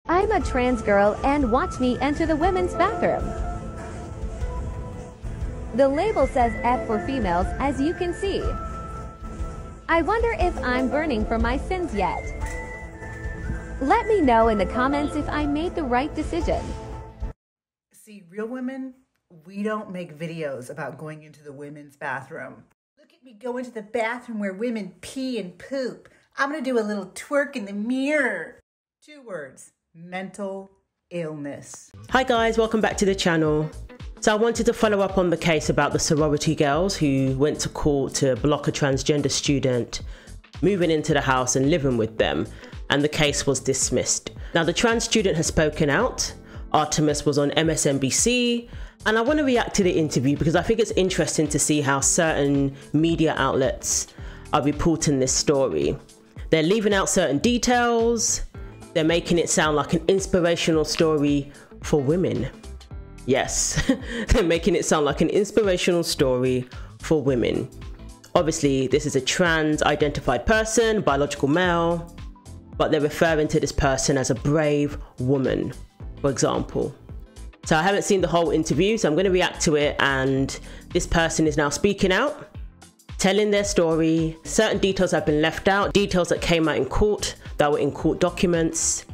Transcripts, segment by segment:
I'm a trans girl and watch me enter the women's bathroom. The label says F for females, as you can see. I wonder if I'm burning for my sins yet. Let me know in the comments if I made the right decision. See, real women, we don't make videos about going into the women's bathroom. Look at me go into the bathroom where women pee and poop. I'm gonna do a little twerk in the mirror. 2 words, mental illness. Hi guys, welcome back to the channel. So I wanted to follow up on the case about the sorority girls who went to court to block a transgender student moving into the house and living with them, and the case was dismissed. Now the trans student has spoken out. Artemus was on MSNBC, and I want to react to the interview because I think it's interesting to see how certain media outlets are reporting this story. They're leaving out certain details. They're making it sound like an inspirational story for women. Yes, they're making it sound like an inspirational story for women. Obviously, this is a trans-identified person, biological male, but they're referring to this person as a brave woman, for example. So I haven't seen the whole interview, so I'm going to react to it, and this person is now speaking out, telling their story. Certain details have been left out, details that came out in court, that were in court documents,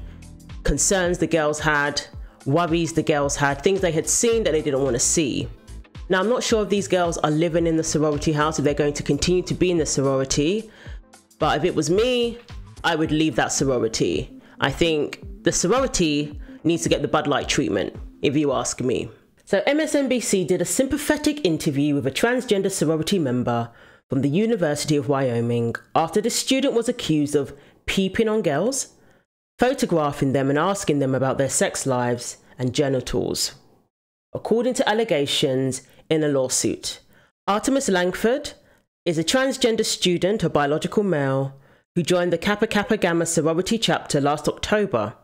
concerns the girls had, worries the girls had, things they had seen that they didn't want to see. Now I'm not sure if these girls are living in the sorority house, if they're going to continue to be in the sorority, but if it was me, I would leave that sorority. I think the sorority needs to get the Bud Light treatment, if you ask me. So MSNBC did a sympathetic interview with a transgender sorority member from the University of Wyoming after the student was accused of peeping on girls, photographing them and asking them about their sex lives and genitals, according to allegations in a lawsuit. Artemus Langford is a transgender student, a biological male, who joined the Kappa Kappa Gamma sorority chapter last October.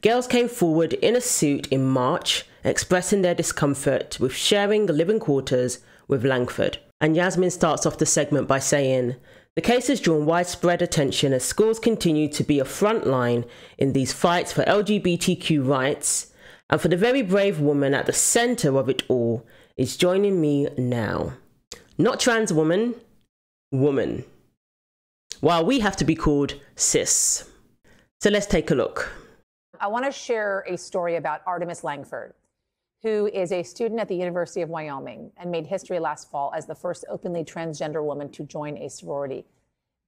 Girls came forward in a suit in March, expressing their discomfort with sharing living quarters with Langford. And Yasmin starts off the segment by saying, "The case has drawn widespread attention as schools continue to be a front line in these fights for LGBTQ rights, and for the very brave woman at the center of it all is joining me now. Not trans woman, woman. While we have to be called cis." So let's take a look. I want to share a story about Artemus Langford, who is a student at the University of Wyoming and made history last fall as the first openly transgender woman to join a sorority.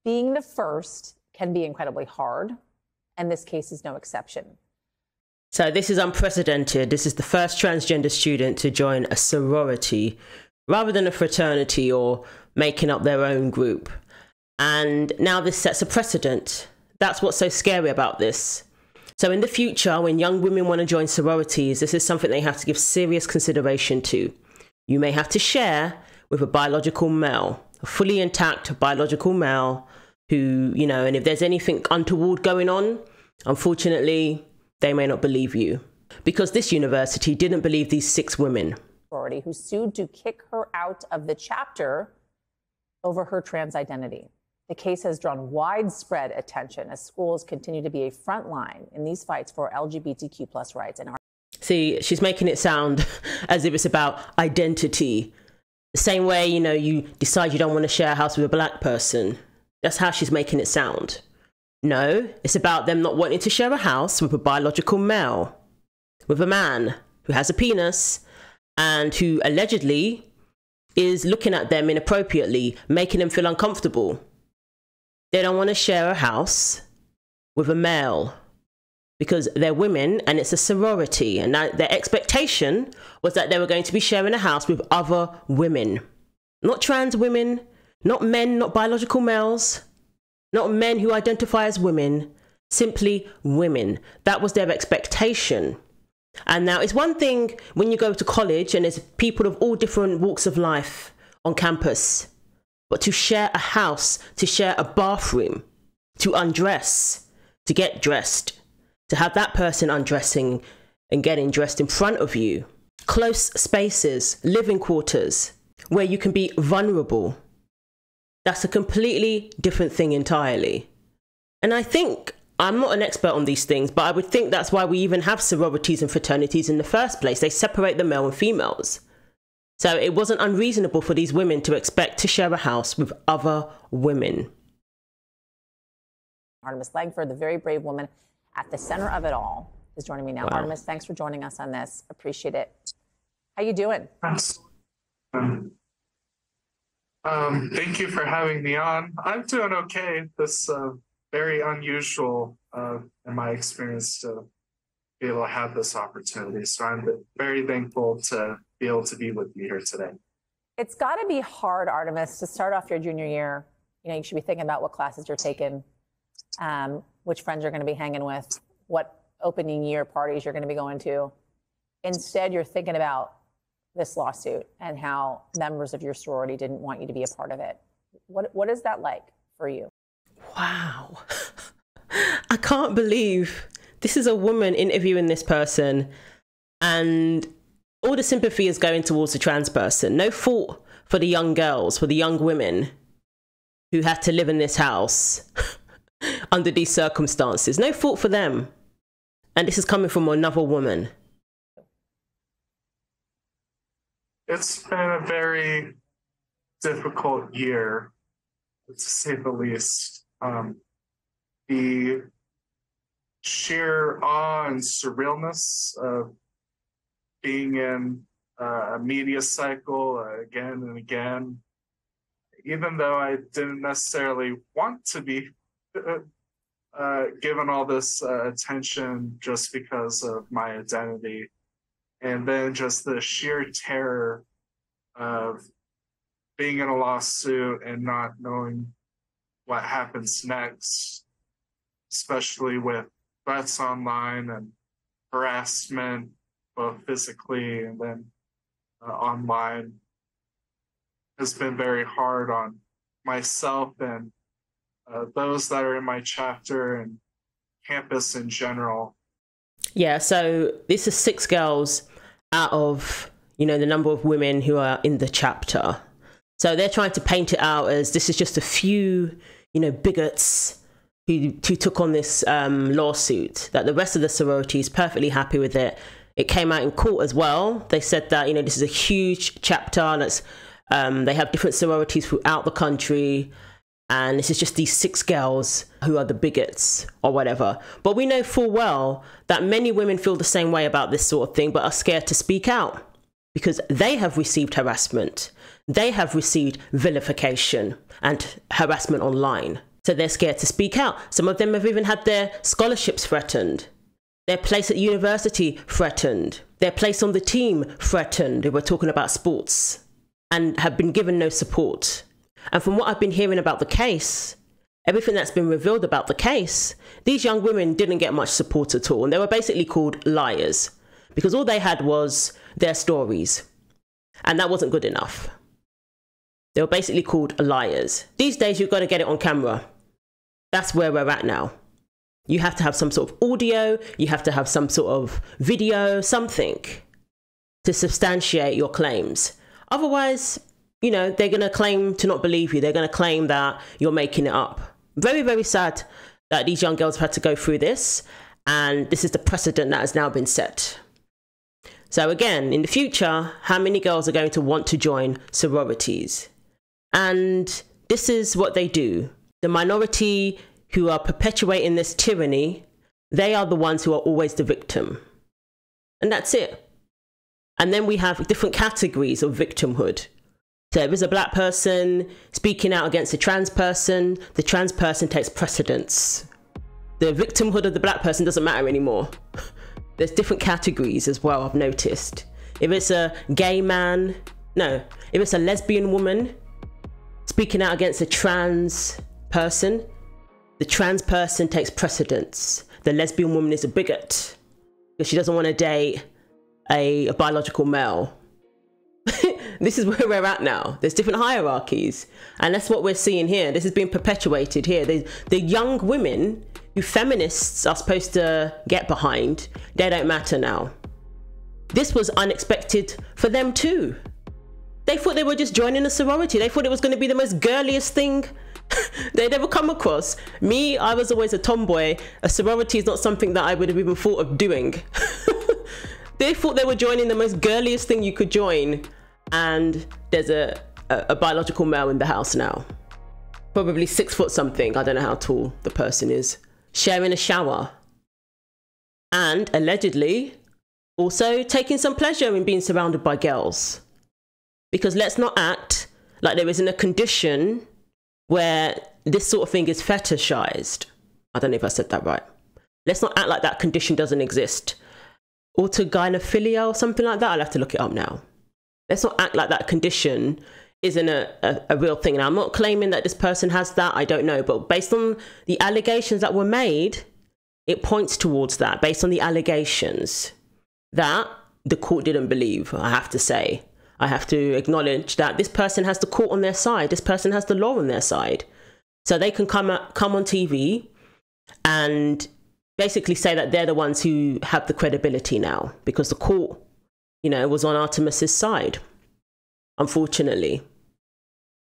Being the first can be incredibly hard, and this case is no exception. So this is unprecedented. This is the first transgender student to join a sorority rather than a fraternity or making up their own group. And now this sets a precedent. That's what's so scary about this. So in the future, when young women want to join sororities, this is something they have to give serious consideration to. You may have to share with a biological male, a fully intact biological male who, you know, and if there's anything untoward going on, unfortunately, they may not believe you. Because this university didn't believe these 6 women. Who sued to kick her out of the chapter over her trans identity. The case has drawn widespread attention as schools continue to be a front line in these fights for LGBTQ+ rights. See, she's making it sound as if it's about identity. The same way, you know, you decide you don't want to share a house with a black person. That's how she's making it sound. No, it's about them not wanting to share a house with a biological male, with a man who has a penis and who allegedly is looking at them inappropriately, making them feel uncomfortable. They don't want to share a house with a male because they're women and it's a sorority, and their expectation was that they were going to be sharing a house with other women. Not trans women, not men, not biological males, not men who identify as women, simply women. That was their expectation. And now it's one thing when you go to college and there's people of all different walks of life on campus. But to share a house, to share a bathroom, to undress, to get dressed, to have that person undressing and getting dressed in front of you. Close spaces, living quarters, where you can be vulnerable. That's a completely different thing entirely. And I think I'm not an expert on these things, but I would think that's why we even have sororities and fraternities in the first place. They separate the male and females. So it wasn't unreasonable for these women to expect to share a house with other women. Artemus Langford, the very brave woman at the center of it all, is joining me now. Wow. Artemus, thanks for joining us on this. Appreciate it. How you doing? Thank you for having me on. I'm doing okay. This very unusual in my experience to be able to have this opportunity. So I'm very thankful to be able to be with you here today. It's got to be hard, Artemus, to start off your junior year. You know, you should be thinking about what classes you're taking, which friends you're going to be hanging with, what opening year parties you're going to be going to. Instead, you're thinking about this lawsuit and how members of your sorority didn't want you to be a part of it. What is that like for you? Wow. I can't believe this is a woman interviewing this person, and all the sympathy is going towards the trans person. No fault for the young girls, for the young women who had to live in this house under these circumstances. No fault for them. And this is coming from another woman. It's been a very difficult year, to say the least. The sheer awe and surrealness of being in a media cycle again and again, even though I didn't necessarily want to be given all this attention just because of my identity. And then just the sheer terror of being in a lawsuit and not knowing what happens next, especially with threats online and harassment, both physically and then online, has been very hard on myself and those that are in my chapter and campus in general. Yeah, so this is 6 girls out of, you know, the number of women who are in the chapter. So they're trying to paint it out as this is just a few, you know, bigots who took on this lawsuit, that the rest of the sorority is perfectly happy with it. It came out in court as well. They said that, you know, this is a huge chapter, and it's, they have different sororities throughout the country. And this is just these 6 girls who are the bigots or whatever. But we know full well that many women feel the same way about this sort of thing, but are scared to speak out because they have received harassment. They have received vilification and harassment online. So they're scared to speak out. Some of them have even had their scholarships threatened, their place at university threatened, their place on the team threatened. We're talking about sports, and have been given no support. And from what I've been hearing about the case, everything that's been revealed about the case, these young women didn't get much support at all. And they were basically called liars because all they had was their stories. And that wasn't good enough. They were basically called liars. These days, you've got to get it on camera. That's where we're at now. You have to have some sort of audio. You have to have some sort of video, something to substantiate your claims. Otherwise, you know, they're going to claim to not believe you. They're going to claim that you're making it up. Very, very sad that these young girls have had to go through this. And this is the precedent that has now been set. So again, in the future, how many girls are going to want to join sororities? And this is what they do. The minority who are perpetuating this tyranny, they are the ones who are always the victim. And that's it. And then we have different categories of victimhood. So if there's a black person speaking out against a trans person, the trans person takes precedence. The victimhood of the black person doesn't matter anymore. There's different categories as well, I've noticed. If it's a gay man, no. If it's a lesbian woman speaking out against a trans person, the trans person takes precedence. The lesbian woman is a bigot because she doesn't want to date a biological male. This is where we're at now. There's different hierarchies. And that's what we're seeing here. This is being perpetuated here. The young women who feminists are supposed to get behind, they don't matter now. This was unexpected for them too. They thought they were just joining a sorority. They thought it was going to be the most girliest thing They never come across. Me, I was always a tomboy. A sorority is not something that I would have even thought of doing. They thought they were joining the most girliest thing you could join. And there's a biological male in the house now. Probably 6 foot something. I don't know how tall the person is. Sharing a shower. And allegedly, also taking some pleasure in being surrounded by girls. Because let's not act like there isn't a condition where this sort of thing is fetishized. I don't know if I said that right. Let's not act like that condition doesn't exist. Autogynephilia or something like that. I'll have to look it up now. Let's not act like that condition isn't a real thing. And I'm not claiming that this person has that. I don't know. But based on the allegations that were made, it points towards that. Based on the allegations that the court didn't believe, I have to say. I have to acknowledge that this person has the court on their side. This person has the law on their side. So they can come on TV and basically say that they're the ones who have the credibility now because the court, you know, was on Artemis's side, unfortunately.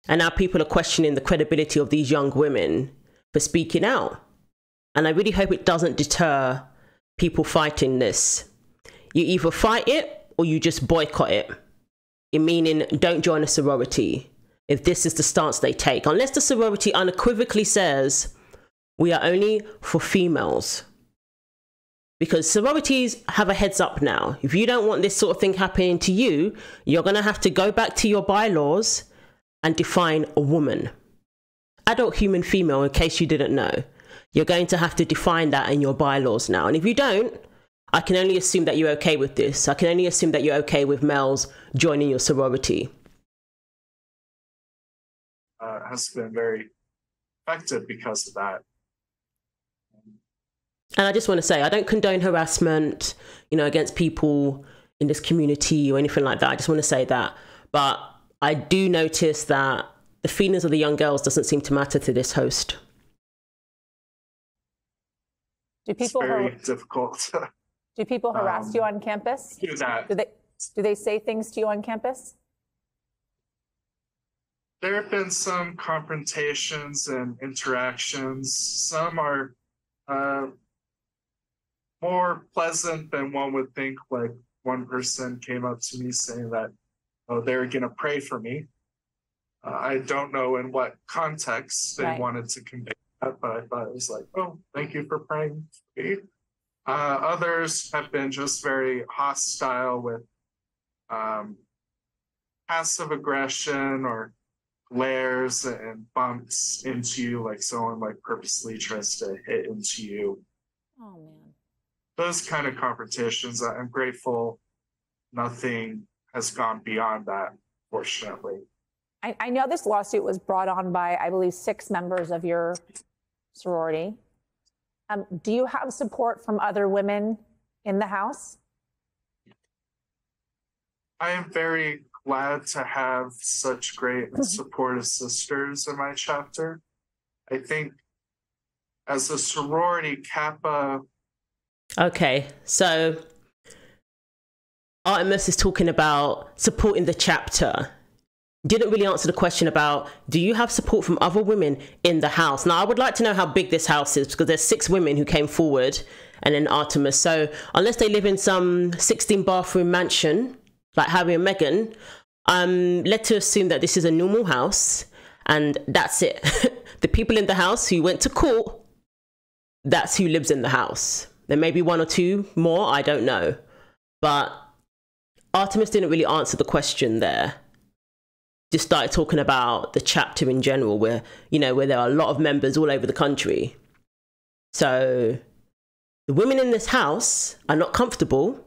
And now people are questioning the credibility of these young women for speaking out. And I really hope it doesn't deter people fighting this. You either fight it or you just boycott it. Meaning, don't join a sorority if this is the stance they take. Unless the sorority unequivocally says, we are only for females. Because sororities have a heads up now. If you don't want this sort of thing happening to you, you're going to have to go back to your bylaws and define a woman. Adult human female, in case you didn't know. You're going to have to define that in your bylaws now. And if you don't, I can only assume that you're okay with this. I can only assume that you're okay with males joining your sorority. Has been very effective because of that. And I just want to say, I don't condone harassment, you know, against people in this community or anything like that. I just want to say that. But I do notice that the feelings of the young girls doesn't seem to matter to this host. It's very difficult. Do people harass you on campus? Do that. Do they say things to you on campus? There have been some confrontations and interactions. Some are more pleasant than one would think. Like one person came up to me saying that, oh, they're going to pray for me. I don't know in what context they wanted to convey that, but I thought it was like, oh, thank you for praying for me. Others have been just very hostile with passive aggression or glares and bumps into you, like someone like purposely tries to hit into you. Oh man. Those kind of confrontations, I'm grateful nothing has gone beyond that, fortunately. I know this lawsuit was brought on by, I believe, 6 members of your sorority. Do you have support from other women in the house? I am very glad to have such great and supportive sisters in my chapter. I think as a sorority, Kappa... Okay, so Artemus is talking about supporting the chapter. Didn't really answer the question about, do you have support from other women in the house? Now, I would like to know how big this house is because there's 6 women who came forward and then Artemus. So unless they live in some 16-bathroom mansion, like Harry and Meghan, I'm led to assume that this is a normal house and that's it. The people in the house who went to court, that's who lives in the house. There may be 1 or 2 more, I don't know. But Artemus didn't really answer the question there. Just started talking about the chapter in general where, you know, where there are a lot of members all over the country. So the women in this house are not comfortable,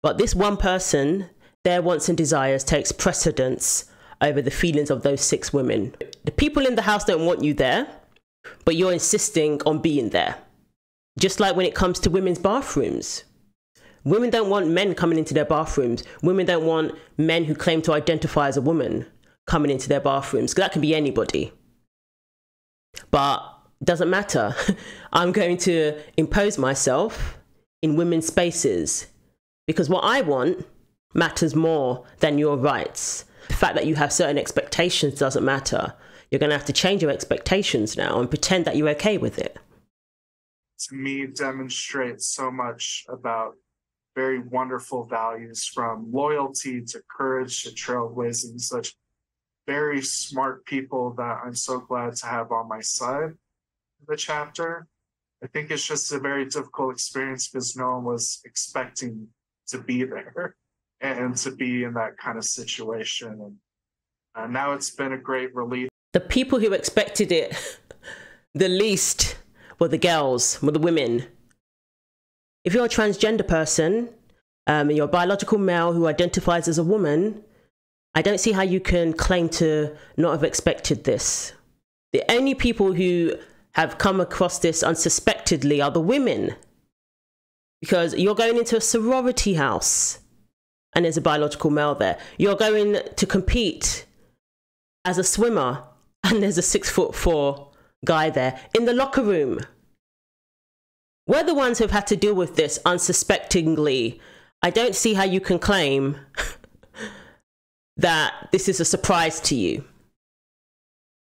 but this one person, their wants and desires takes precedence over the feelings of those 6 women. The people in the house don't want you there, but you're insisting on being there. Just like when it comes to women's bathrooms. Women don't want men coming into their bathrooms. Women don't want men who claim to identify as a woman coming into their bathrooms. That can be anybody. But it doesn't matter. I'm going to impose myself in women's spaces because what I want matters more than your rights. The fact that you have certain expectations doesn't matter. you're going to have to change your expectations now and pretend that you're okay with it. To me, demonstrates so much about very wonderful values, from loyalty to courage to trailblazing, such very smart people that I'm so glad to have on my side of the chapter. I think it's just a very difficult experience because no one was expecting to be there and to be in that kind of situation. And now it's been a great relief. The people who expected it the least were the girls, were the women. If you're a transgender person, you're a biological male who identifies as a woman, I don't see how you can claim to not have expected this. The only people who have come across this unsuspectedly are the women. Because you're going into a sorority house and there's a biological male there. You're going to compete as a swimmer and there's a 6'4" guy there in the locker room. We're the ones who've had to deal with this unsuspectingly. I don't see how you can claim that this is a surprise to you.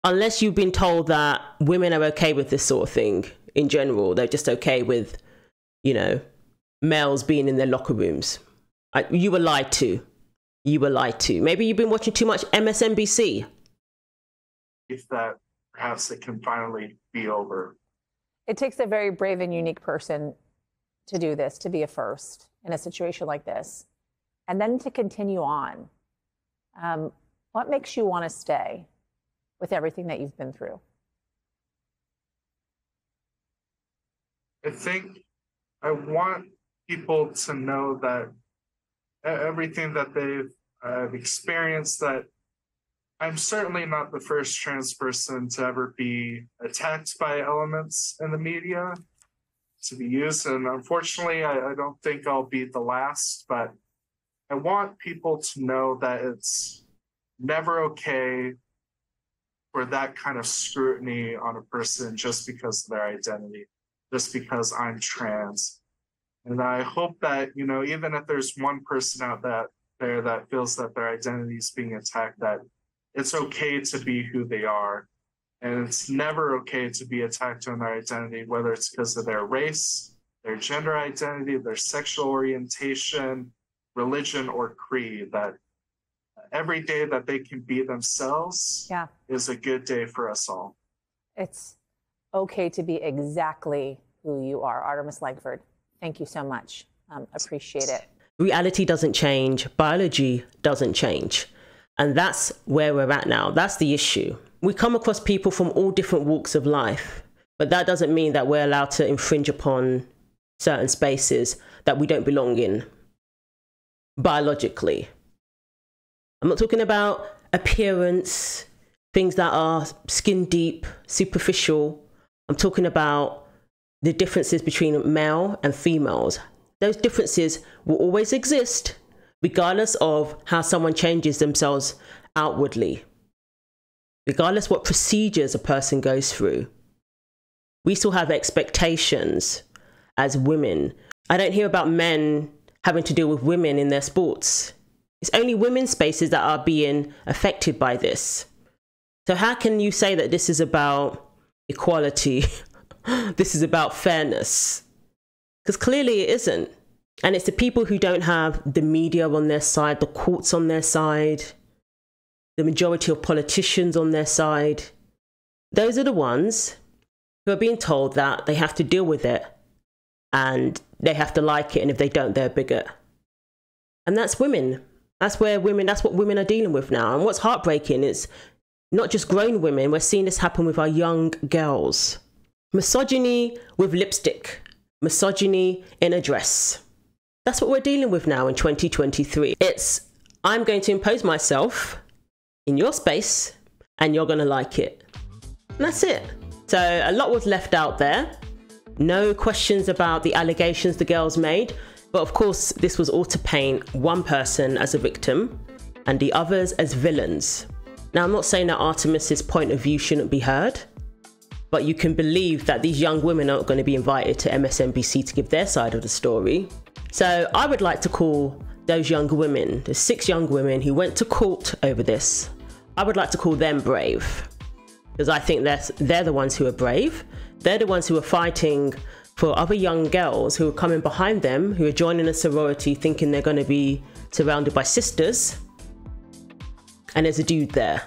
Unless you've been told that women are okay with this sort of thing in general. They're just okay with, you know, males being in their locker rooms. You were lied to. You were lied to. Maybe you've been watching too much MSNBC. If that perhaps it can finally be over. It takes a very brave and unique person to do this, to be a first in a situation like this, and then to continue on. What makes you want to stay with everything that you've been through? I think I want people to know that everything that they've experienced, that I'm certainly not the first trans person to ever be attacked by elements in the media to be used. And unfortunately, I don't think I'll be the last, but I want people to know that it's never okay for that kind of scrutiny on a person just because of their identity, just because I'm trans. And I hope that, you know, even if there's one person out there that feels that their identity is being attacked, that it's okay to be who they are. And it's never okay to be attacked on their identity, whether it's because of their race, their gender identity, their sexual orientation, religion, or creed. That every day that they can be themselves is a good day for us all. It's okay to be exactly who you are. Artemus Langford, thank you so much. Appreciate it. Reality doesn't change. Biology doesn't change. And that's where we're at now. That's the issue. We come across people from all different walks of life, but that doesn't mean that we're allowed to infringe upon certain spaces that we don't belong in biologically. I'm not talking about appearance, things that are skin deep, superficial. I'm talking about the differences between male and females. Those differences will always exist, regardless of how someone changes themselves outwardly, regardless what procedures a person goes through. We still have expectations as women. I don't hear about men having to deal with women in their sports. It's only women's spaces that are being affected by this. So how can you say that this is about equality? This is about fairness? Because clearly it isn't. And it's the people who don't have the media on their side, the courts on their side, the majority of politicians on their side. Those are the ones who are being told that they have to deal with it and they have to like it. And if they don't, they're a bigot. And that's women. That's what women are dealing with now. And what's heartbreaking is not just grown women. We're seeing this happen with our young girls. Misogyny with lipstick. Misogyny in a dress. That's what we're dealing with now in 2023. It's, I'm going to impose myself in your space and you're going to like it. And that's it. So a lot was left out there. No questions about the allegations the girls made. But of course, this was all to paint one person as a victim and the others as villains. Now, I'm not saying that Artemis's point of view shouldn't be heard, but you can believe that these young women aren't going to be invited to MSNBC to give their side of the story. So I would like to call those young women, the 6 young women who went to court over this, I would like to call them brave. because I think they're the ones who are brave. They're the ones who are fighting for other young girls who are coming behind them, who are joining a sorority thinking they're going to be surrounded by sisters, and there's a dude there.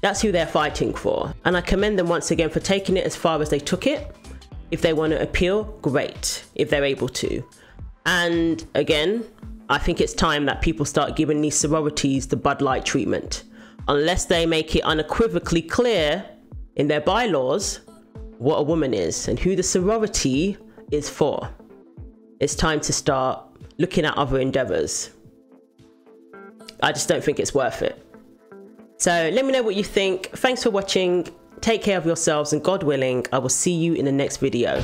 That's who they're fighting for. And I commend them once again for taking it as far as they took it. If they want to appeal, great, if they're able to. And again, I think it's time that people start giving these sororities the Bud Light treatment. Unless they make it unequivocally clear in their bylaws what a woman is and who the sorority is for. It's time to start looking at other endeavors. I just don't think it's worth it. So let me know what you think. Thanks for watching. Take care of yourselves, and God willing, I will see you in the next video.